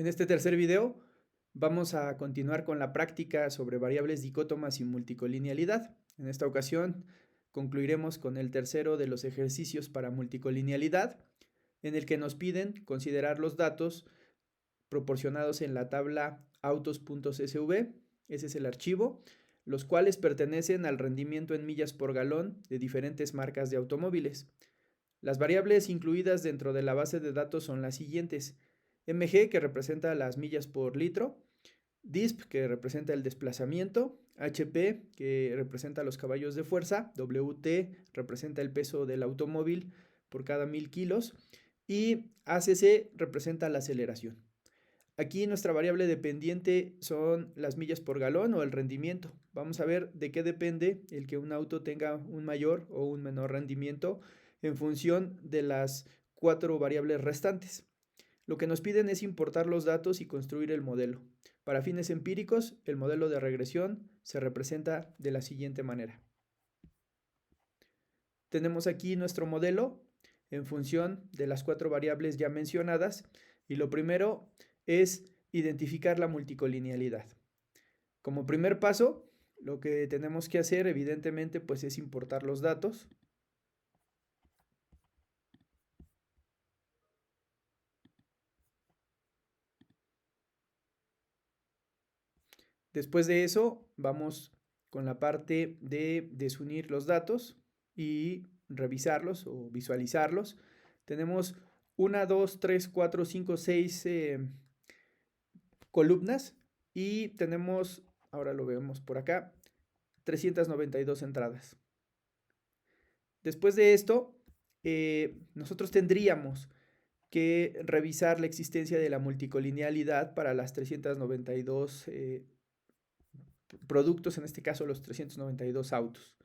En este tercer video vamos a continuar con la práctica sobre variables dicótomas y multicolinealidad. En esta ocasión concluiremos con el tercero de los ejercicios para multicolinealidad, en el que nos piden considerar los datos proporcionados en la tabla autos.csv, ese es el archivo, los cuales pertenecen al rendimiento en millas por galón de diferentes marcas de automóviles. Las variables incluidas dentro de la base de datos son las siguientes: mg, que representa las millas por litro; disp, que representa el desplazamiento; hp, que representa los caballos de fuerza; wt representa el peso del automóvil por cada 1000 kilos; y acc representa la aceleración. Aquí nuestra variable dependiente son las millas por galón o el rendimiento. Vamos a ver de qué depende el que un auto tenga un mayor o un menor rendimiento en función de las 4 variables restantes. Lo que nos piden es importar los datos y construir el modelo. Para fines empíricos, el modelo de regresión se representa de la siguiente manera. Tenemos aquí nuestro modelo en función de las 4 variables ya mencionadas, y lo primero es identificar la multicolinealidad. Como primer paso, lo que tenemos que hacer evidentemente pues es importar los datos. Después de eso vamos con la parte de desunir los datos y revisarlos o visualizarlos. Tenemos 1, 2, 3, 4, 5, 6 columnas, y tenemos, ahora lo vemos por acá, 392 entradas. Después de esto, nosotros tendríamos que revisar la existencia de la multicolinealidad para las 392 productos, en este caso los 392 autos.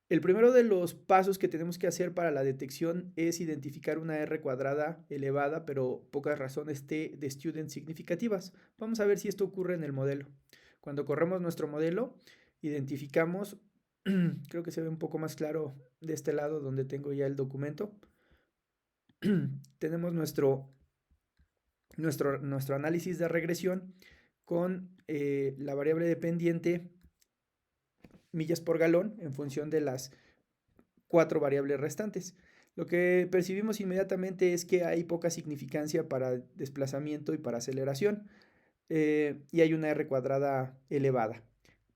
El primero de los pasos que tenemos que hacer para la detección es identificar una R cuadrada elevada, pero pocas razones T de student significativas. Vamos a ver si esto ocurre en el modelo. Cuando corremos nuestro modelo, identificamos, creo que se ve un poco más claro de este lado donde tengo ya el documento. Tenemos nuestro análisis de regresión con la variable dependiente millas por galón en función de las 4 variables restantes. Lo que percibimos inmediatamente es que hay poca significancia para desplazamiento y para aceleración, y hay una R cuadrada elevada,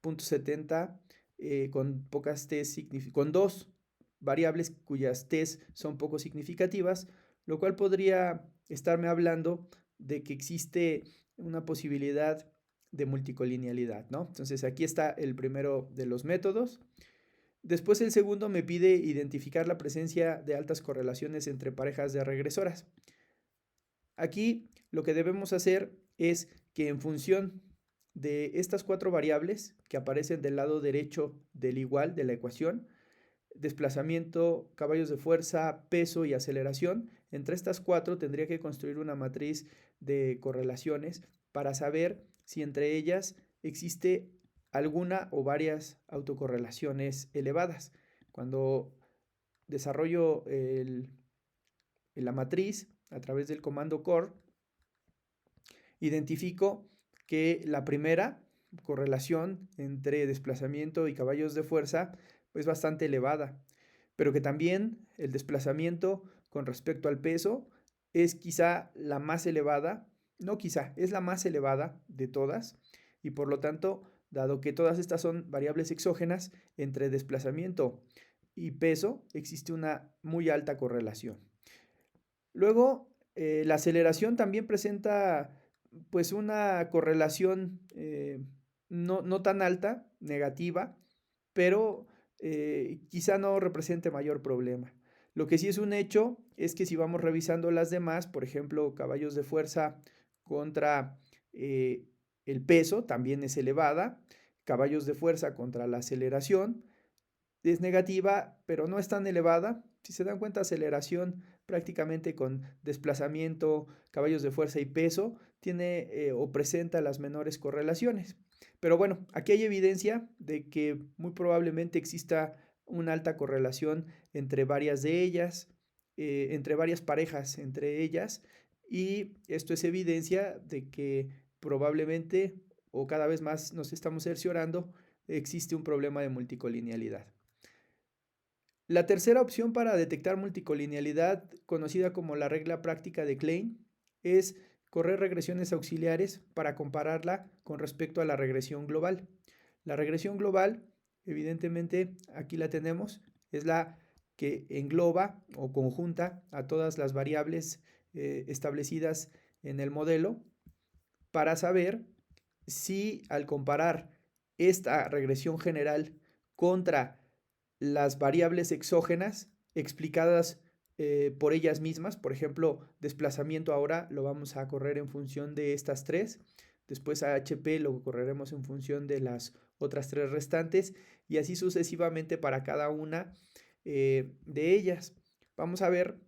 0.70, con pocas t, con 2 variables cuyas t son poco significativas, lo cual podría estarme hablando de que existe una posibilidad de multicolinealidad, ¿no? Entonces aquí está el primero de los métodos. Después el segundo me pide identificar la presencia de altas correlaciones entre parejas de regresoras. Aquí lo que debemos hacer es que en función de estas 4 variables que aparecen del lado derecho del igual de la ecuación, desplazamiento, caballos de fuerza, peso y aceleración, entre estas 4 tendría que construir una matriz de correlaciones para saber si entre ellas existe alguna o varias autocorrelaciones elevadas. Cuando desarrollo la matriz a través del comando core, identifico que la primera correlación entre desplazamiento y caballos de fuerza es bastante elevada, pero que también el desplazamiento con respecto al peso es quizá la más elevada, no quizá, es la más elevada de todas, y por lo tanto, dado que todas estas son variables exógenas, entre desplazamiento y peso existe una muy alta correlación. Luego, la aceleración también presenta pues una correlación no tan alta, negativa, pero quizá no represente mayor problema. Lo que sí es un hecho es que si vamos revisando las demás, por ejemplo, caballos de fuerza contra el peso, también es elevada; caballos de fuerza contra la aceleración es negativa, pero no es tan elevada. Si se dan cuenta, aceleración prácticamente con desplazamiento, caballos de fuerza y peso tiene o presenta las menores correlaciones. Pero bueno, aquí hay evidencia de que muy probablemente exista una alta correlación entre varias de ellas, entre varias parejas entre ellas, y esto es evidencia de que probablemente o cada vez más nos estamos cerciorando existe un problema de multicolinealidad. La tercera opción para detectar multicolinealidad, conocida como la regla práctica de Klein, es correr regresiones auxiliares para compararla con respecto a la regresión global. La regresión global, evidentemente, aquí la tenemos, es la que engloba o conjunta a todas las variables establecidas en el modelo para saber si al comparar esta regresión general contra las variables exógenas explicadas por ellas mismas, por ejemplo, desplazamiento ahora lo vamos a correr en función de estas tres, después a HP lo correremos en función de las otras tres restantes y así sucesivamente para cada una de ellas. Vamos a ver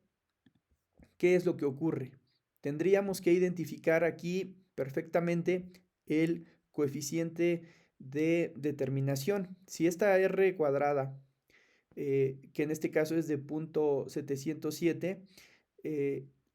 qué es lo que ocurre. Tendríamos que identificar aquí perfectamente el coeficiente de determinación. Si esta R cuadrada, que en este caso es de 0.707,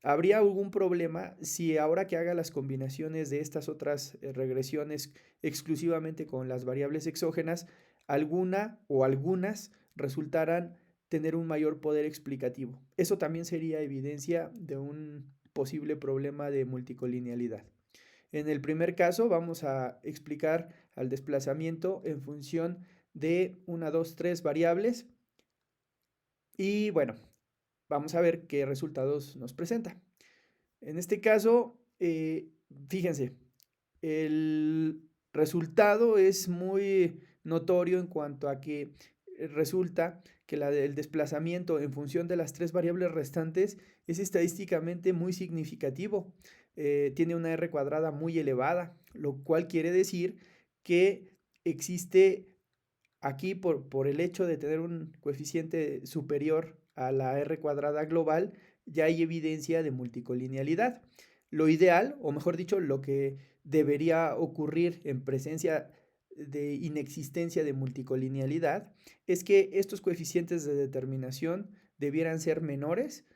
¿habría algún problema si ahora que haga las combinaciones de estas otras regresiones exclusivamente con las variables exógenas, alguna o algunas resultaran tener un mayor poder explicativo? Eso también sería evidencia de un posible problema de multicolinealidad. En el primer caso vamos a explicar al desplazamiento en función de 1, 2, 3 variables y bueno, vamos a ver qué resultados nos presenta. En este caso, fíjense, el resultado es muy notorio en cuanto a que resulta que la del desplazamiento en función de las tres variables restantes es estadísticamente muy significativo. Tiene una R cuadrada muy elevada, lo cual quiere decir que existe aquí por el hecho de tener un coeficiente superior a la R cuadrada global, ya hay evidencia de multicolinealidad. Lo ideal, o mejor dicho, lo que debería ocurrir en presencia de inexistencia de multicolinealidad es que estos coeficientes de determinación debieran ser menores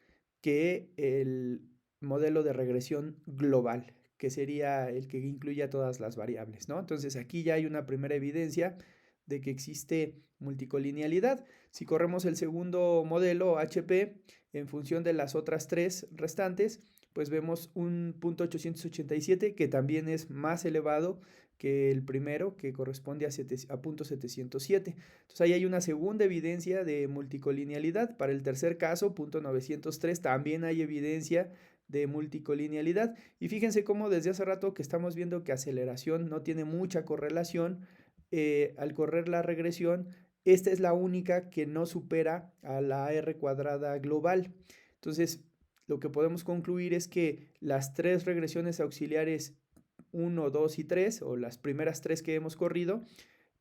que el modelo de regresión global, que sería el que incluye a todas las variables, ¿no? Entonces aquí ya hay una primera evidencia de que existe multicolinealidad. Si corremos el segundo modelo HP en función de las otras tres restantes, pues vemos un 0.887 que también es más elevado que el primero, que corresponde a 0.707. Entonces ahí hay una segunda evidencia de multicolinealidad. Para el tercer caso, 0.903, también hay evidencia de multicolinealidad. Y fíjense cómo desde hace rato que estamos viendo que aceleración no tiene mucha correlación, al correr la regresión, esta es la única que no supera a la R cuadrada global. Entonces, lo que podemos concluir es que las tres regresiones auxiliares 1, 2 y 3, o las primeras tres que hemos corrido,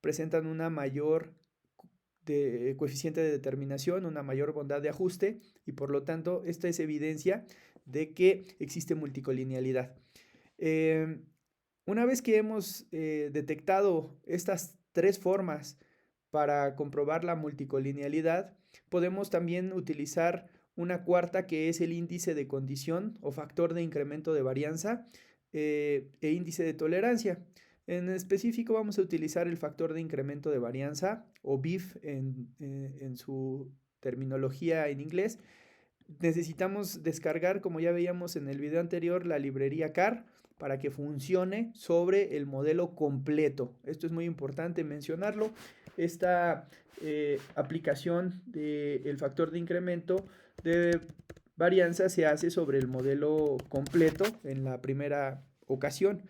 presentan una mayor coeficiente de determinación, una mayor bondad de ajuste, y por lo tanto, esta es evidencia de que existe multicolinealidad. Una vez que hemos detectado estas tres formas para comprobar la multicolinealidad, podemos también utilizar una cuarta que es el índice de condición o factor de incremento de varianza e índice de tolerancia. En específico vamos a utilizar el factor de incremento de varianza o BIF en su terminología en inglés. Necesitamos descargar, como ya veíamos en el video anterior, la librería CAR para que funcione sobre el modelo completo. Esto es muy importante mencionarlo. Esta aplicación del factor de incremento de varianza se hace sobre el modelo completo en la primera ocasión.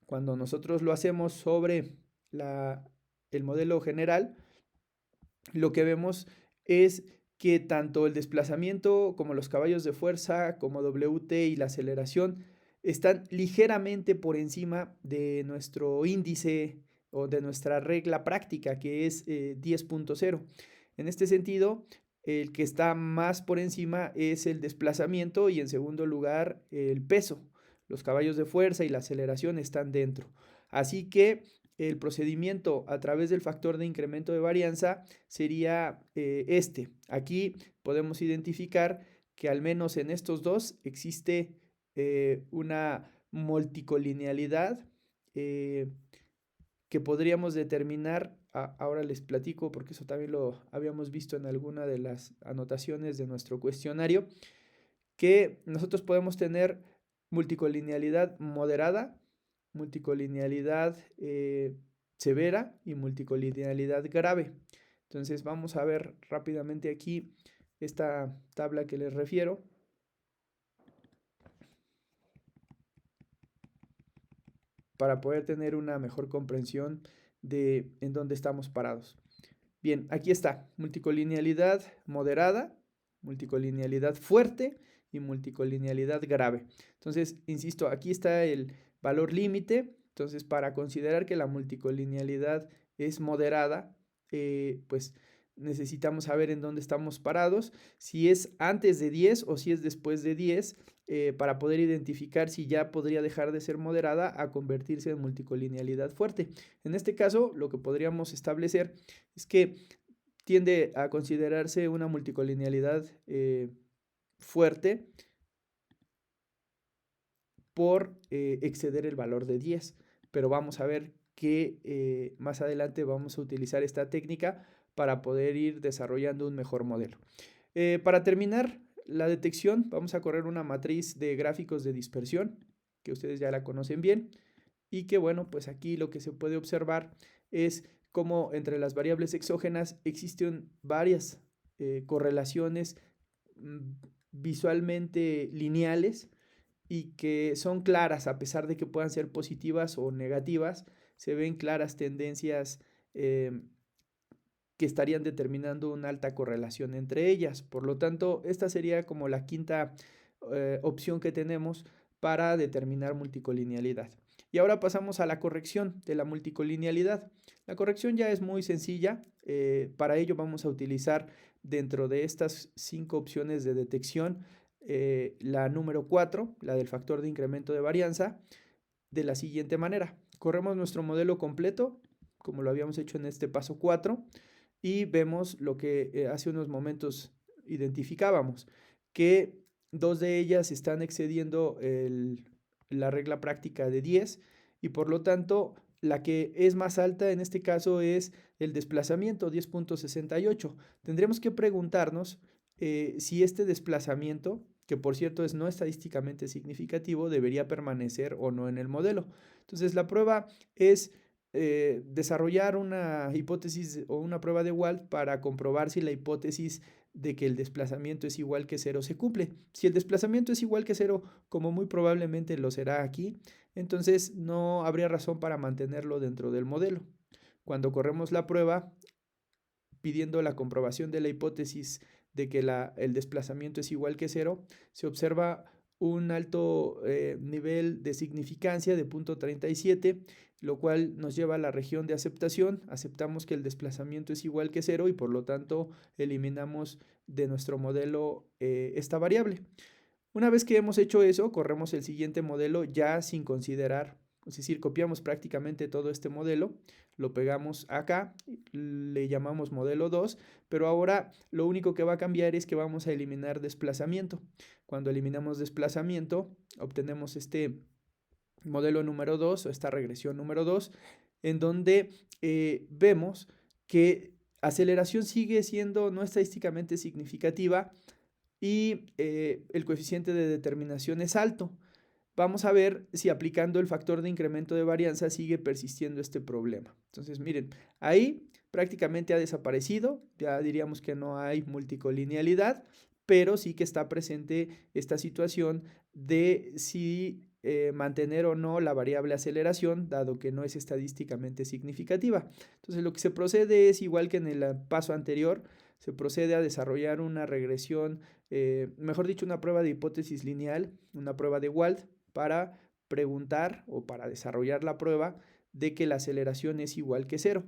Cuando nosotros lo hacemos sobre el modelo general, lo que vemos es que tanto el desplazamiento como los caballos de fuerza, como WT y la aceleración están ligeramente por encima de nuestro índice o de nuestra regla práctica, que es 10.0. En este sentido, el que está más por encima es el desplazamiento y en segundo lugar el peso. Los caballos de fuerza y la aceleración están dentro. Así que el procedimiento a través del factor de incremento de varianza sería este. Aquí podemos identificar que al menos en estos dos existe una multicolinealidad que podríamos determinar, ahora les platico porque eso también lo habíamos visto en alguna de las anotaciones de nuestro cuestionario, que nosotros podemos tener multicolinealidad moderada, multicolinealidad severa y multicolinealidad grave. Entonces vamos a ver rápidamente aquí esta tabla que les refiero. Para poder tener una mejor comprensión de en dónde estamos parados. Bien, aquí está, multicolinealidad moderada, multicolinealidad fuerte y multicolinealidad grave. Entonces, insisto, aquí está el valor límite. Entonces, para considerar que la multicolinealidad es moderada, pues necesitamos saber en dónde estamos parados, si es antes de 10 o si es después de 10, para poder identificar si ya podría dejar de ser moderada a convertirse en multicolinealidad fuerte. En este caso, lo que podríamos establecer es que tiende a considerarse una multicolinealidad fuerte por exceder el valor de 10, pero vamos a ver que más adelante vamos a utilizar esta técnica para poder ir desarrollando un mejor modelo. Para terminar la detección, vamos a correr una matriz de gráficos de dispersión, que ustedes ya la conocen bien, y que bueno, pues aquí lo que se puede observar es cómo entre las variables exógenas existen varias correlaciones visualmente lineales y que son claras a pesar de que puedan ser positivas o negativas, se ven claras tendencias que estarían determinando una alta correlación entre ellas. Por lo tanto, esta sería como la quinta opción que tenemos para determinar multicolinealidad. Y ahora pasamos a la corrección de la multicolinealidad. La corrección ya es muy sencilla. Para ello vamos a utilizar dentro de estas 5 opciones de detección la número 4, la del factor de incremento de varianza, de la siguiente manera. Corremos nuestro modelo completo, como lo habíamos hecho en este paso 4, y vemos lo que hace unos momentos identificábamos, que dos de ellas están excediendo la regla práctica de 10 y por lo tanto la que es más alta en este caso es el desplazamiento 10.68. Tendremos que preguntarnos si este desplazamiento, que por cierto es no estadísticamente significativo, debería permanecer o no en el modelo. Entonces la prueba es desarrollar una hipótesis o una prueba de Wald para comprobar si la hipótesis de que el desplazamiento es igual que 0 se cumple. Si el desplazamiento es igual que 0, como muy probablemente lo será aquí, entonces no habría razón para mantenerlo dentro del modelo. Cuando corremos la prueba pidiendo la comprobación de la hipótesis de que el desplazamiento es igual que 0, se observa un alto nivel de significancia de 0.37, lo cual nos lleva a la región de aceptación. Aceptamos que el desplazamiento es igual que 0 y por lo tanto eliminamos de nuestro modelo esta variable. Una vez que hemos hecho eso, corremos el siguiente modelo ya sin considerar, es decir, copiamos prácticamente todo este modelo, lo pegamos acá, le llamamos modelo 2, pero ahora lo único que va a cambiar es que vamos a eliminar desplazamiento. Cuando eliminamos desplazamiento, obtenemos este modelo número 2 o esta regresión número 2, en donde vemos que aceleración sigue siendo no estadísticamente significativa y el coeficiente de determinación es alto. Vamos a ver si aplicando el factor de incremento de varianza sigue persistiendo este problema. Entonces, miren, ahí prácticamente ha desaparecido, ya diríamos que no hay multicolinealidad, pero sí que está presente esta situación de si mantener o no la variable aceleración, dado que no es estadísticamente significativa. Entonces, lo que se procede es igual que en el paso anterior, se procede a desarrollar una regresión, mejor dicho, una prueba de hipótesis lineal, una prueba de Wald, para preguntar o para desarrollar la prueba de que la aceleración es igual que 0.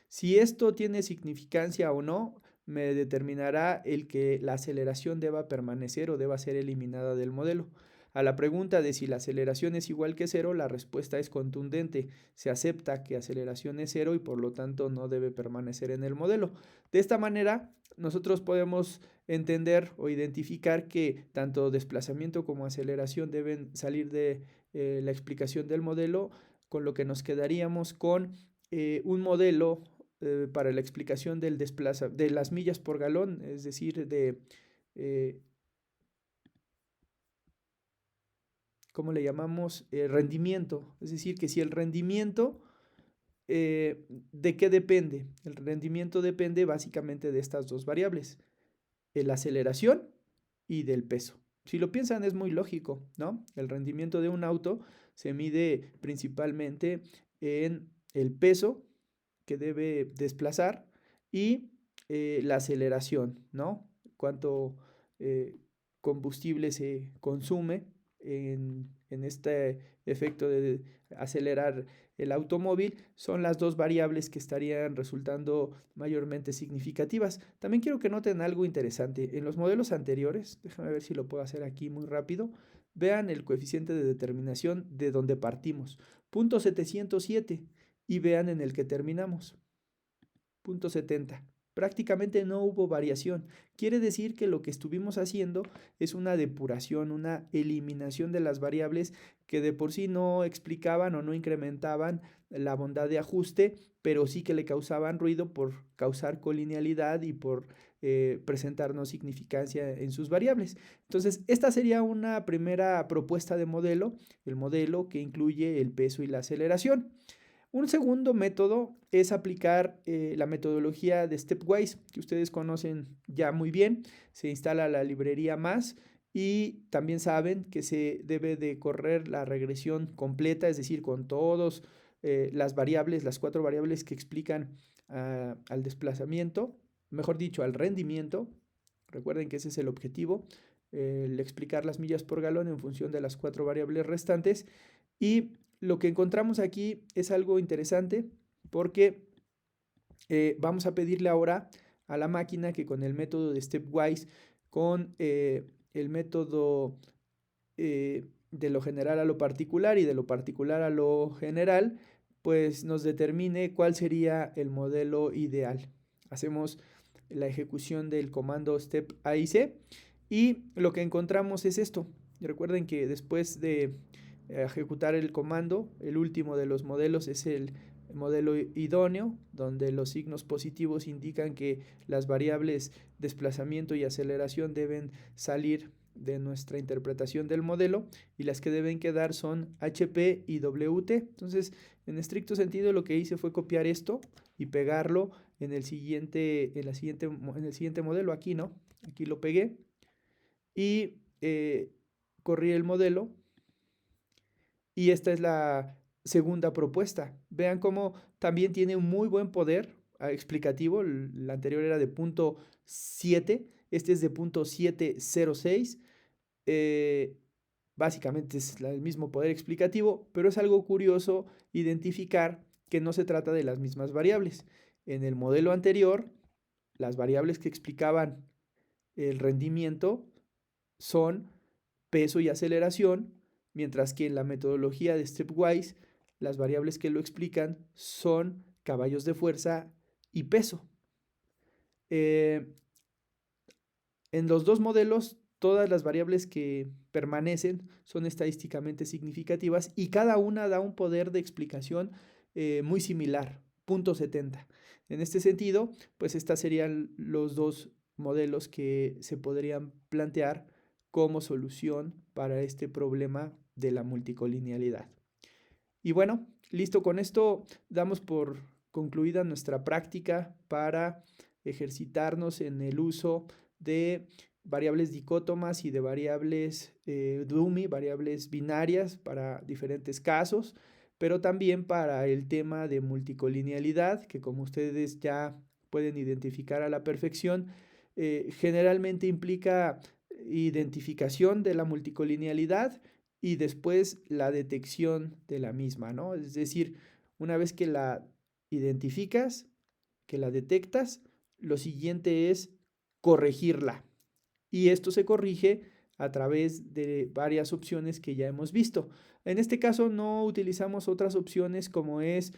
Si esto tiene significancia o no, me determinará el que la aceleración deba permanecer o deba ser eliminada del modelo. A la pregunta de si la aceleración es igual que 0, la respuesta es contundente. Se acepta que aceleración es 0 y por lo tanto no debe permanecer en el modelo. De esta manera, nosotros podemos entender o identificar que tanto desplazamiento como aceleración deben salir de la explicación del modelo, con lo que nos quedaríamos con un modelo para la explicación de las millas por galón, es decir, eh, ¿cómo le llamamos? Rendimiento. Es decir, que si el rendimiento, ¿de qué depende? El rendimiento depende básicamente de estas dos variables, de la aceleración y del peso. Si lo piensan es muy lógico, ¿no? El rendimiento de un auto se mide principalmente en el peso que debe desplazar y la aceleración, ¿no? Cuánto combustible se consume en este efecto de acelerar el automóvil, son las dos variables que estarían resultando mayormente significativas. También quiero que noten algo interesante. En los modelos anteriores, déjame ver si lo puedo hacer aquí muy rápido, vean el coeficiente de determinación de donde partimos, 0.707, y vean en el que terminamos, 0.70. Prácticamente no hubo variación. Quiere decir que lo que estuvimos haciendo es una depuración, una eliminación de las variables que de por sí no explicaban o no incrementaban la bondad de ajuste, pero sí que le causaban ruido por causar colinealidad y por presentarnos significancia en sus variables. Entonces, esta sería una primera propuesta de modelo, el modelo que incluye el peso y la aceleración. Un segundo método es aplicar la metodología de Stepwise, que ustedes conocen ya muy bien. Se instala la librería más y también saben que se debe de correr la regresión completa, es decir, con todas las variables, las 4 variables que explican al desplazamiento, mejor dicho, al rendimiento. Recuerden que ese es el objetivo, el explicar las millas por galón en función de las 4 variables restantes. Y lo que encontramos aquí es algo interesante porque vamos a pedirle ahora a la máquina que con el método de Stepwise, con el método de lo general a lo particular y de lo particular a lo general, pues nos determine cuál sería el modelo ideal. Hacemos la ejecución del comando step AIC y lo que encontramos es esto. Recuerden que después de ejecutar el comando, el último de los modelos es el modelo idóneo, donde los signos positivos indican que las variables desplazamiento y aceleración deben salir de nuestra interpretación del modelo y las que deben quedar son HP y WT. Entonces, en estricto sentido, lo que hice fue copiar esto y pegarlo en el siguiente modelo. Aquí, ¿no? Aquí lo pegué y corrí el modelo. Y esta es la segunda propuesta. Vean cómo también tiene un muy buen poder explicativo. La anterior era de 0.7, este es de 0.706. Básicamente es el mismo poder explicativo, pero es algo curioso identificar que no se trata de las mismas variables. En el modelo anterior, las variables que explicaban el rendimiento son peso y aceleración, mientras que en la metodología de Stepwise las variables que lo explican son caballos de fuerza y peso. En los dos modelos, todas las variables que permanecen son estadísticamente significativas y cada una da un poder de explicación muy similar, 0.70. En este sentido, pues estas serían los dos modelos que se podrían plantear como solución para este problema de la multicolinealidad. Y bueno, listo, con esto damos por concluida nuestra práctica para ejercitarnos en el uso de variables dicótomas y de variables dummy, variables binarias para diferentes casos, pero también para el tema de multicolinealidad, que como ustedes ya pueden identificar a la perfección, generalmente implica identificación de la multicolinealidad y después la detección de la misma, ¿no? Es decir, una vez que la identificas, que la detectas, lo siguiente es corregirla. Y esto se corrige a través de varias opciones que ya hemos visto. En este caso no utilizamos otras opciones como es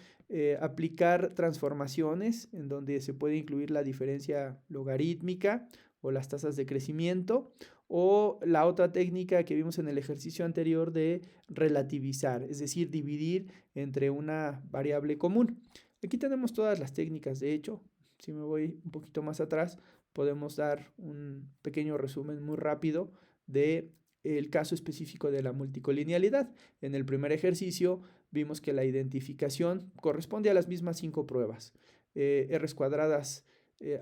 aplicar transformaciones, en donde se puede incluir la diferencia logarítmica o las tasas de crecimiento, o la otra técnica que vimos en el ejercicio anterior de relativizar, es decir, dividir entre una variable común. Aquí tenemos todas las técnicas, de hecho, si me voy un poquito más atrás, podemos dar un pequeño resumen muy rápido de el caso específico de la multicolinealidad. En el primer ejercicio vimos que la identificación corresponde a las mismas 5 pruebas. R's cuadradas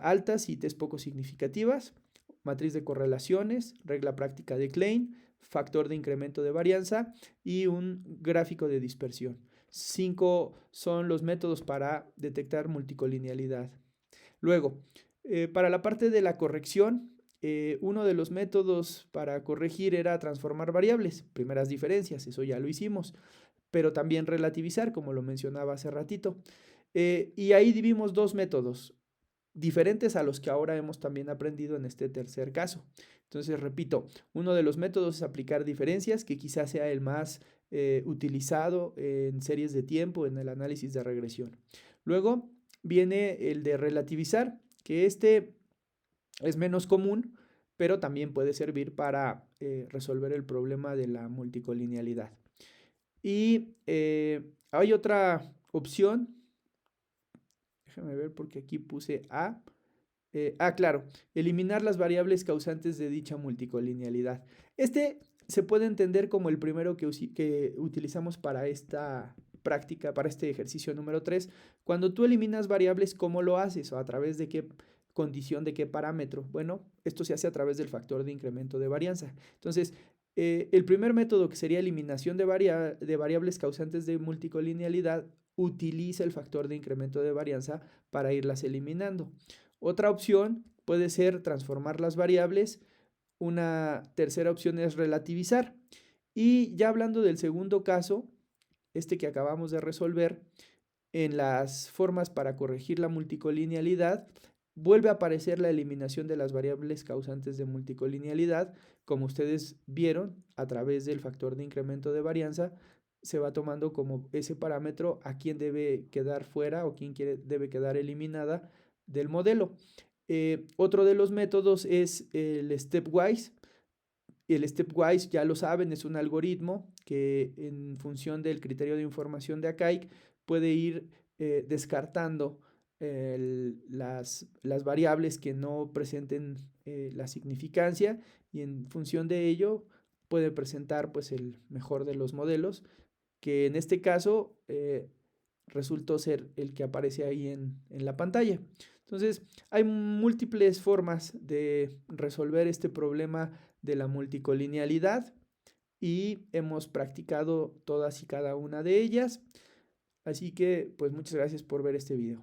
altas y T's poco significativas, matriz de correlaciones, regla práctica de Klein, factor de incremento de varianza y un gráfico de dispersión. 5 son los métodos para detectar multicolinealidad. Luego, para la parte de la corrección, uno de los métodos para corregir era transformar variables, primeras diferencias, eso ya lo hicimos, pero también relativizar, como lo mencionaba hace ratito. Y ahí vimos dos métodos diferentes a los que ahora hemos también aprendido en este tercer caso. Entonces, repito, uno de los métodos es aplicar diferencias, que quizás sea el más utilizado en series de tiempo, en el análisis de regresión. Luego viene el de relativizar, que este es menos común, pero también puede servir para resolver el problema de la multicolinealidad. Y hay otra opción, déjame ver porque aquí puse A. Claro, eliminar las variables causantes de dicha multicolinealidad. Este se puede entender como el primero que utilizamos para esta práctica, para este ejercicio número 3. Cuando tú eliminas variables, ¿cómo lo haces? ¿O a través de qué condición, de qué parámetro? Bueno, esto se hace a través del factor de incremento de varianza. Entonces, el primer método, que sería eliminación de variables causantes de multicolinealidad, utiliza el factor de incremento de varianza para irlas eliminando. Otra opción puede ser transformar las variables. Una tercera opción es relativizar. Y ya hablando del segundo caso, este que acabamos de resolver, en las formas para corregir la multicolinealidad, vuelve a aparecer la eliminación de las variables causantes de multicolinealidad. Como ustedes vieron, a través del factor de incremento de varianza, se va tomando como ese parámetro a quién debe quedar fuera o quién debe quedar eliminada del modelo. Otro de los métodos es el stepwise. El stepwise, ya lo saben, es un algoritmo que en función del criterio de información de Akaik puede ir descartando las variables que no presenten la significancia, y en función de ello puede presentar pues el mejor de los modelos, que en este caso resultó ser el que aparece ahí en la pantalla. Entonces, hay múltiples formas de resolver este problema de la multicolinealidad y hemos practicado todas y cada una de ellas. Así que, pues muchas gracias por ver este video.